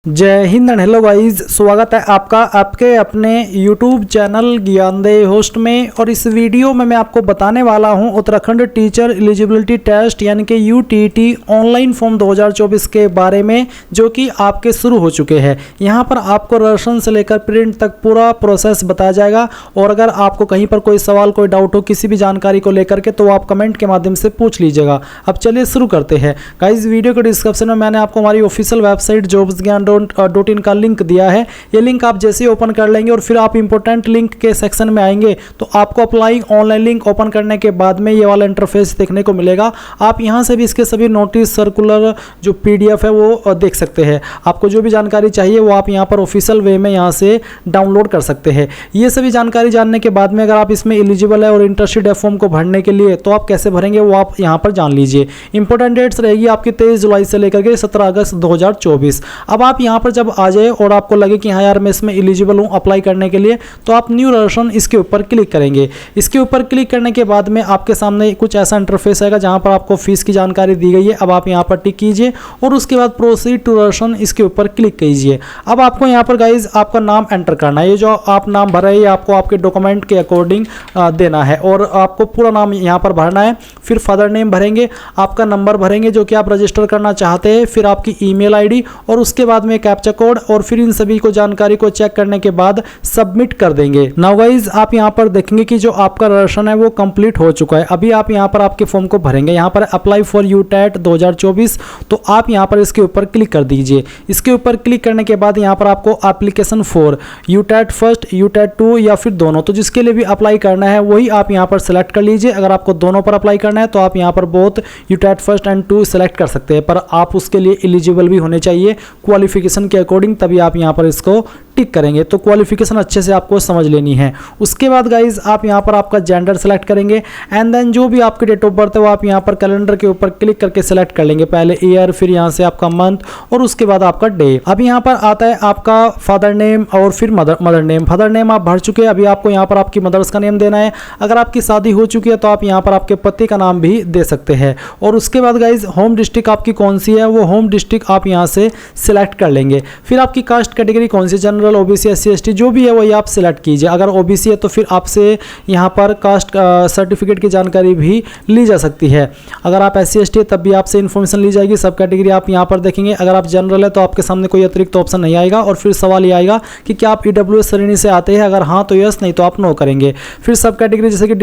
जय Hind and hello guys, स्वागत है आपका आपके अपने YouTube चैनल ज्ञानदेह होस्ट में। और इस वीडियो में मैं आपको बताने वाला हूं उत्तराखंड टीचर एलिजिबिलिटी टेस्ट यानी कि UTT ऑनलाइन फॉर्म 2024 के बारे में, जो कि आपके शुरू हो चुके हैं। यहां पर आपको रजिस्ट्रेशन से लेकर प्रिंट तक पूरा प्रोसेस बताया जाएगा। और अगर आपको कहीं पर कोई सवाल कोई डाउट हो किसी भी जानकारी को लेकर के, तो आप कमेंट के माध्यम से पूछ लीजिएगा। अब चलिए शुरू करते हैं गाइस। वीडियो के डिस्क्रिप्शन में मैंने आपको हमारी ऑफिशियल वेबसाइट jobsgyan.in का लिंक दिया है। ये लिंक आप जैसे ही ओपन कर लेंगे और फिर आप इंपॉर्टेंट लिंक के सेक्शन में आएंगे, तो आपको अप्लाई ऑनलाइन लिंक ओपन करने के बाद में ये वाला इंटरफेस देखने को मिलेगा। आप यहां से भी इसके सभी नोटिस, सर्कुलर जो PDF है वो देख सकते हैं। आपको जो भी जानकारी चाहिए वो आप यहां पर ऑफिशियल वे में यहां से डाउनलोड कर सकते हैं। ये सभी जानकारी जानने के बाद में अगर आप इसमें एलिजिबल है और इंटरेस्टेड है फॉर्म को भरने के लिए, तो आप कैसे भरेंगे वो आप यहां पर जान लीजिए। इंपॉर्टेंट डेट्स रहेगी आपकी 23 जुलाई से लेकर के 17 अगस्त 2024। अब आप यहाँ पर जब आ जाए और आपको लगे कि हाँ यार मैं इसमें एलिजिबल हूँ अप्लाई करने के लिए, तो आप न्यू रजिस्ट्रेशन इसके ऊपर क्लिक करेंगे। इसके ऊपर क्लिक करने के बाद में आपके सामने कुछ ऐसा इंटरफेस आएगा जहाँ पर आपको फीस की जानकारी दी गई है। अब आप यहाँ पर टिक कीजिए और उसके बाद प्रोसीड टू रजिस्ट्रेशन इसके ऊपर क्लिक कीजिए। अब आपको यहाँ पर गाइज आपका नाम एंटर करना है। ये जो आप नाम भर रहे हैं आपको आपके डॉक्यूमेंट के अकॉर्डिंग देना है और आपको पूरा नाम यहाँ पर भरना है। फिर फादर नेम भरेंगे, आपका नंबर भरेंगे जो कि आप रजिस्टर करना चाहते हैं, फिर आपकी ईमेल आईडी और उसके बाद में कैप्चा कोड, और फिर इन सभी को जानकारी को चेक करने के बाद सबमिट कर देंगे। नाउ गाइस आप यहां पर देखेंगे कि जो आपका रजिस्ट्रेशन है वो कंप्लीट हो चुका है। अभी आप यहां पर आपके फॉर्म को भरेंगे। यहां पर अप्लाई फॉर यूटेट 2024, तो आप यहां पर इसके ऊपर क्लिक कर दीजिए। इसके ऊपर क्लिक करने के बाद यहां पर आपको application for UTET first, UTET 2 या फिर दोनों, तो जिसके लिए भी अप्लाई करना है वही आप यहां पर सेलेक्ट कर लीजिए। अगर आपको दोनों पर अप्लाई करना है तो आप यहां पर both UTET first and 2 select कर सकते हैं, पर आप उसके लिए एलिजिबल भी होने चाहिए क्वालिफिकेशन के अकॉर्डिंग, तभी आप यहां पर इसको टिक करेंगे। तो क्वालिफिकेशन अच्छे से आपको समझ लेनी है। उसके बाद गाइज आप यहां पर आपका जेंडर सेलेक्ट करेंगे एंड देन जो भी आपकी डेट ऑफ बर्थ है वो आप यहां पर कैलेंडर के ऊपर क्लिक करके सेलेक्ट कर लेंगे। पहले ईयर, फिर यहां से आपका मंथ और उसके बाद आपका डे। अब यहां पर आता है आपका फादर नेम और फिर मदर नेम। फादर नेम आप भर चुके हैं, अभी आपको यहां पर आपकी मदर्स का नेम देना है। अगर आपकी शादी हो चुकी है तो आप यहां पर आपके पति का नाम भी दे सकते हैं। और उसके बाद गाइज होम डिस्ट्रिक्ट आपकी कौन सी है वो होम डिस्ट्रिक्ट आप यहां से सिलेक्ट कर लेंगे। फिर आपकी कास्ट कैटेगरी कौन सी, जनरल, OBC, SC, ST जो भी है वही आप सिलेक्ट कीजिए। अगर OBC है तो फिर आपसे यहाँ पर कास्ट सर्टिफिकेट की जानकारी भी ली जा सकती है। अगर आप SC, ST है तब भी आपसे इन्फॉर्मेशन ली जाएगी। सब कैटेगरी आप यहाँ पर देखेंगे। अगर आप जनरल है तो आपके सामने कोई अतिरिक्त ऑप्शन नहीं आएगा और फिर सवाल ये आएगा कि क्या आप EWS श्रेणी से आते हैं। अगर हाँ तो यस, नहीं तो आप नो करेंगे। फिर सब कैटेगरी जैसे कि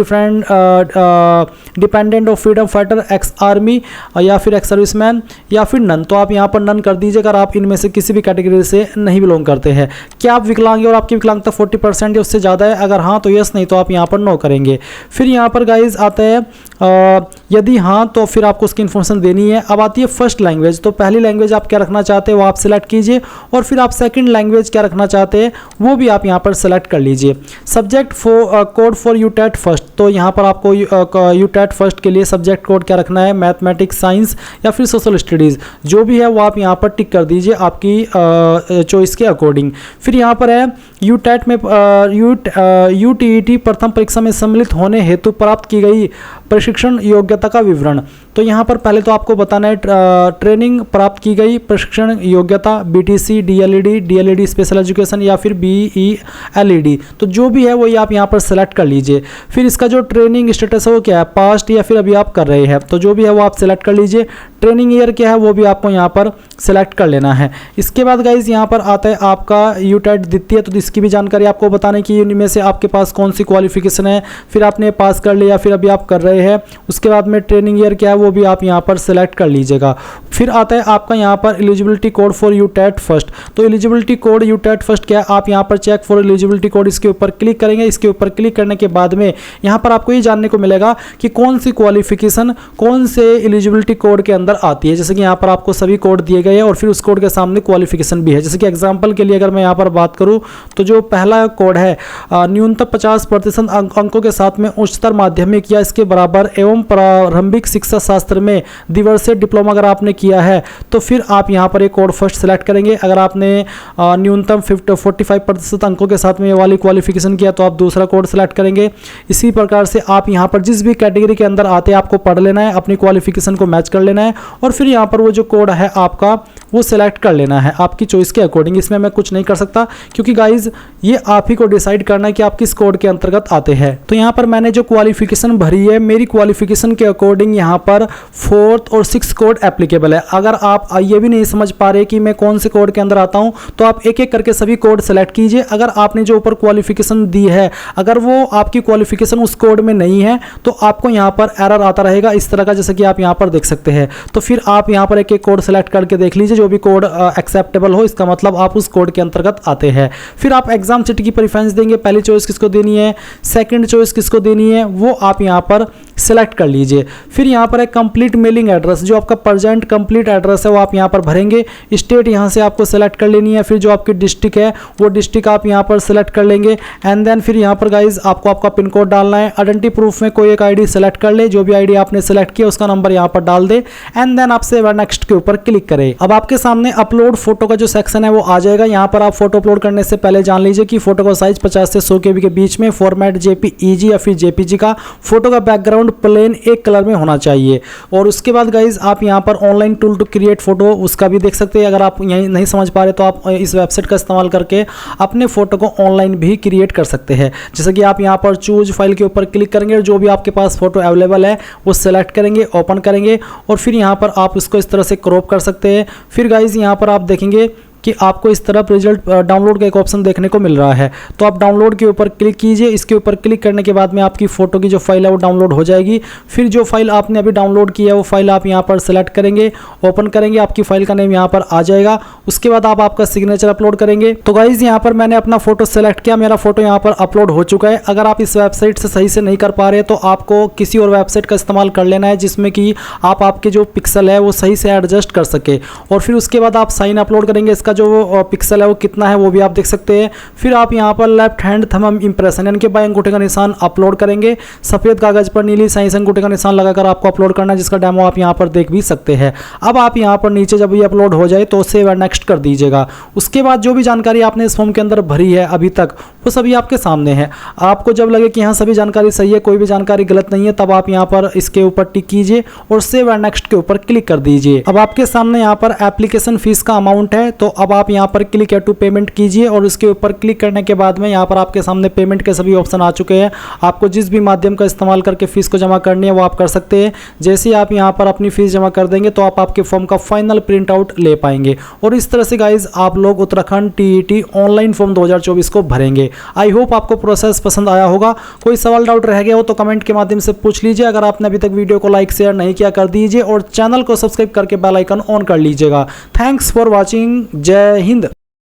dependent of freedom fighter, ex army या फिर एक्स सर्विसमैन या फिर नन, तो आप यहाँ पर नन कर दीजिए अगर आप इनमें से किसी भी कैटेगरी से नहीं बिलोंग करते हैं। क्या आप विकलांग और आपकी विकलांगता 40% या उससे ज़्यादा है, अगर हाँ तो यस, नहीं तो आप यहाँ पर नो करेंगे। फिर यहाँ पर गाइज आता है यदि हाँ तो फिर आपको उसकी इन्फॉर्मेशन देनी है। अब आती है फर्स्ट लैंग्वेज, तो पहली लैंग्वेज आप क्या रखना चाहते हैं वो आप सिलेक्ट कीजिए और फिर आप सेकंड लैंग्वेज क्या रखना चाहते हैं वो भी आप यहाँ पर सेलेक्ट कर लीजिए। Subject code for UTET first, तो यहाँ पर आपको यूटेट फर्स्ट के लिए सब्जेक्ट कोड क्या रखना है, मैथमेटिक्स, साइंस या फिर सोशल स्टडीज़ जो भी है वो आप यहाँ पर टिक कर दीजिए आपकी चॉइस के अकॉर्डिंग। फिर यहाँ पर है यूटेट में UTT प्रथम परीक्षा में सम्मिलित होने हेतु प्राप्त की गई प्रशिक्षण योग्यता का विवरण। तो यहाँ पर पहले तो आपको बताना है ट्रेनिंग प्राप्त की गई प्रशिक्षण योग्यता BTC, DLED स्पेशल एजुकेशन या फिर BELED, तो जो भी है वही आप यहाँ पर सेलेक्ट कर लीजिए। फिर इसका जो ट्रेनिंग स्टेटस है वो क्या है, पास्ट या फिर अभी आप कर रहे हैं, तो जो भी है वो आप सेलेक्ट कर लीजिए। ट्रेनिंग ईयर क्या है वो भी आपको यहाँ पर सेलेक्ट कर लेना है। इसके बाद गाइज यहाँ पर आता है आपका यूटेट द्वितीय, तो इसकी भी जानकारी आपको बताने की इनमें से आपके पास कौन सी क्वालिफिकेशन है, फिर आपने पास कर लिया फिर अभी आप कर रहे हैं। उसके बाद में ट्रेनिंग ईयर क्या है वो भी आप यहाँ पर सेलेक्ट कर लीजिएगा। फिर आता है आपका यहाँ पर eligibility code for UTET first, तो एलिजिबिलिटी कोड यूटेट फर्स्ट क्या है, आप यहाँ पर चेक फॉर एलिजिबिलिटी कोड इसके ऊपर क्लिक करेंगे। इसके ऊपर क्लिक करने के बाद में यहाँ पर आपको ये जानने को मिलेगा कि कौन सी क्वालिफिकेशन कौन से एलिजिबिलिटी कोड के अंदर आती है। जैसे कि यहाँ पर आपको सभी कोड दिए गए हैं और फिर उस कोड के सामने क्वालिफिकेशन भी है। जैसे कि एग्जाम्पल के लिए अगर मैं यहाँ पर बात करूँ तो जो पहला कोड है न्यूनतम 50% अंकों के साथ में उच्चतर माध्यमिक या इसके बराबर एवं प्रारंभिक शिक्षा शास्त्र में दिवसीय डिप्लोमा अगर आपने किया है तो फिर आप यहाँ पर एक कोड फर्स्ट सेलेक्ट करेंगे। अगर आपने न्यूनतम 45% अंकों के साथ में ये वाली क्वालिफिकेशन किया तो आप दूसरा कोड सेलेक्ट करेंगे। इसी प्रकार से आप यहाँ पर जिस भी कैटेगरी के अंदर आते हैं आपको पढ़ लेना है, अपनी क्वालिफिकेशन को मैच कर लेना है और फिर यहाँ पर वो जो कोड है आपका वो सिलेक्ट कर लेना है आपकी चॉइस के अकॉर्डिंग। इसमें मैं कुछ नहीं कर सकता क्योंकि गाइज ये आप ही को डिसाइड करना है कि आप किस कोड के अंतर्गत आते हैं। तो यहाँ पर मैंने जो क्वालिफिकेशन भरी है, मेरी क्वालिफिकेशन के अकॉर्डिंग यहाँ पर 4th और 6th कोड एप्लीकेबल है। अगर आप ये भी नहीं समझ पा रहे कि मैं कौन से कोड के अंदर आता हूँ, तो आप एक एक करके सभी कोड सेलेक्ट कीजिए। अगर आपने जो ऊपर क्वालिफिकेशन दी है, अगर वो आपकी क्वालिफिकेशन उस कोड में नहीं है, तो आपको यहाँ पर एरर आता रहेगा इस तरह का, जैसे कि आप यहाँ पर देख सकते हैं। तो फिर आप यहाँ पर एक एक कोड सेलेक्ट करके देख लीजिए, जो भी कोड एक्सेप्टेबल हो, इसका मतलब आप उस कोड के अंतर्गत आते हैं। फिर आप एग्जाम सिटी की प्रेफरेंस देंगे, पहली चॉइस किसको देनी है, सेकंड चॉइस किसको देनी है, वो आप यहाँ पर सेलेक्ट कर लीजिए। फिर यहाँ पर एक कंप्लीट मेलिंग एड्रेस, जो आपका प्रेजेंट कंप्लीट एड्रेस है वो आप यहाँ पर भरेंगे। स्टेट यहाँ से आपको सेलेक्ट कर लेनी है। फिर जो आपकी डिस्ट्रिक्ट है वो डिस्ट्रिक्ट आप यहाँ पर सेलेक्ट कर लेंगे। एंड देन फिर यहाँ पर गाइज आपको आपका पिन कोड डालना है। आइडेंटिटी प्रूफ में कोई एक आईडी सेलेक्ट कर ले, जो भी आईडी आपने सेलेक्ट किया उसका नंबर यहाँ पर डाल दे। एंड देन आप सेव एंड नेक्स्ट के ऊपर क्लिक करें। अब आपके सामने अपलोड फोटो का जो सेक्शन है वो आ जाएगा। यहाँ पर आप फोटो अपलोड करने से पहले जान लीजिए कि फोटो का साइज 50 से 100 KB के बीच में, फॉर्मेट JPEG या फिर JPG का, फोटो का बैकग्राउंड प्लेन एक कलर में होना चाहिए। और उसके बाद गाइज आप यहाँ पर online tool to create photo, उसका भी देख सकते हैं। अगर आप यही नहीं समझ पा रहे तो आप इस वेबसाइट का इस्तेमाल करके अपने फोटो को ऑनलाइन भी क्रिएट कर सकते हैं। जैसे कि आप यहाँ पर चूज फाइल के ऊपर क्लिक करेंगे, जो भी आपके पास फोटो अवेलेबल है वो सेलेक्ट करेंगे, ओपन करेंगे और फिर यहाँ पर आप इसको इस तरह से क्रॉप कर सकते हैं। फिर गाइज यहाँ पर आप देखेंगे कि आपको इस तरफ रिजल्ट डाउनलोड का एक ऑप्शन देखने को मिल रहा है। तो आप डाउनलोड के ऊपर क्लिक कीजिए। इसके ऊपर क्लिक करने के बाद में आपकी फ़ोटो की जो फाइल है वो डाउनलोड हो जाएगी। फिर जो फाइल आपने अभी डाउनलोड की है वो फाइल आप यहाँ पर सेलेक्ट करेंगे, ओपन करेंगे, आपकी फाइल का नेम यहाँ पर आ जाएगा। उसके बाद आप आपका सिग्नेचर अपलोड करेंगे। तो गाइज यहाँ पर मैंने अपना फोटो सेलेक्ट किया, मेरा फोटो यहाँ पर अपलोड हो चुका है। अगर आप इस वेबसाइट से सही से नहीं कर पा रहे तो आपको किसी और वेबसाइट का इस्तेमाल कर लेना है, जिसमें कि आप आपके जो पिक्सल है वो सही से एडजस्ट कर सके। और फिर उसके बाद आप साइन अपलोड करेंगे। इसका जो पिक्सल है वो कितना है वो भी आप देख सकते हैं। फिर आप यहाँ पर लेफ्ट हैंड थंब इंप्रेशन यानी कि बाएं अंगूठे का निशान अपलोड करेंगे। सफेद कागज पर नीली साइज अंगूठे का निशान लगाकर आपको अपलोड करना है, जिसका डेमो आप यहाँ पर देख भी सकते हैं। अब आप यहाँ पर नीचे जब ये अपलोड हो जाए तो सेव एंड नेक्स्ट कर दीजिएगा। उसके बाद जो भी जानकारी आपने इस फॉर्म के अंदर भरी है अभी तक, वो सभी आपके सामने है। आपको जब लगे कि यहाँ सभी जानकारी सही है, कोई भी जानकारी गलत नहीं है, तब आप यहाँ पर इसके ऊपर टिक कीजिए और सेव एंड नेक्स्ट के ऊपर क्लिक कर दीजिए। अब आपके सामने यहाँ पर एप्लीकेशन फीस का अमाउंट है, तो अब आप यहाँ पर क्लिक टू पेमेंट कीजिए और उसके ऊपर क्लिक करने के बाद में यहाँ पर आपके सामने पेमेंट के सभी ऑप्शन आ चुके हैं। आपको जिस भी माध्यम का इस्तेमाल करके फीस को जमा करनी है वो आप कर सकते हैं। जैसे ही आप यहाँ पर अपनी फीस जमा कर देंगे तो आप आपके फॉर्म का फाइनल प्रिंट आउट ले पाएंगे। और इस तरह से गाइज आप लोग उत्तराखंड TET ऑनलाइन फॉर्म 2024 को भरेंगे। आई होप आपको प्रोसेस पसंद आया होगा। कोई सवाल डाउट रह गया हो तो कमेंट के माध्यम से पूछ लीजिए। अगर आपने अभी तक वीडियो को लाइक शेयर नहीं किया कर दीजिए और चैनल को सब्सक्राइब करके बेल आइकन ऑन कर लीजिएगा। Thanks for watching. जय हिंद।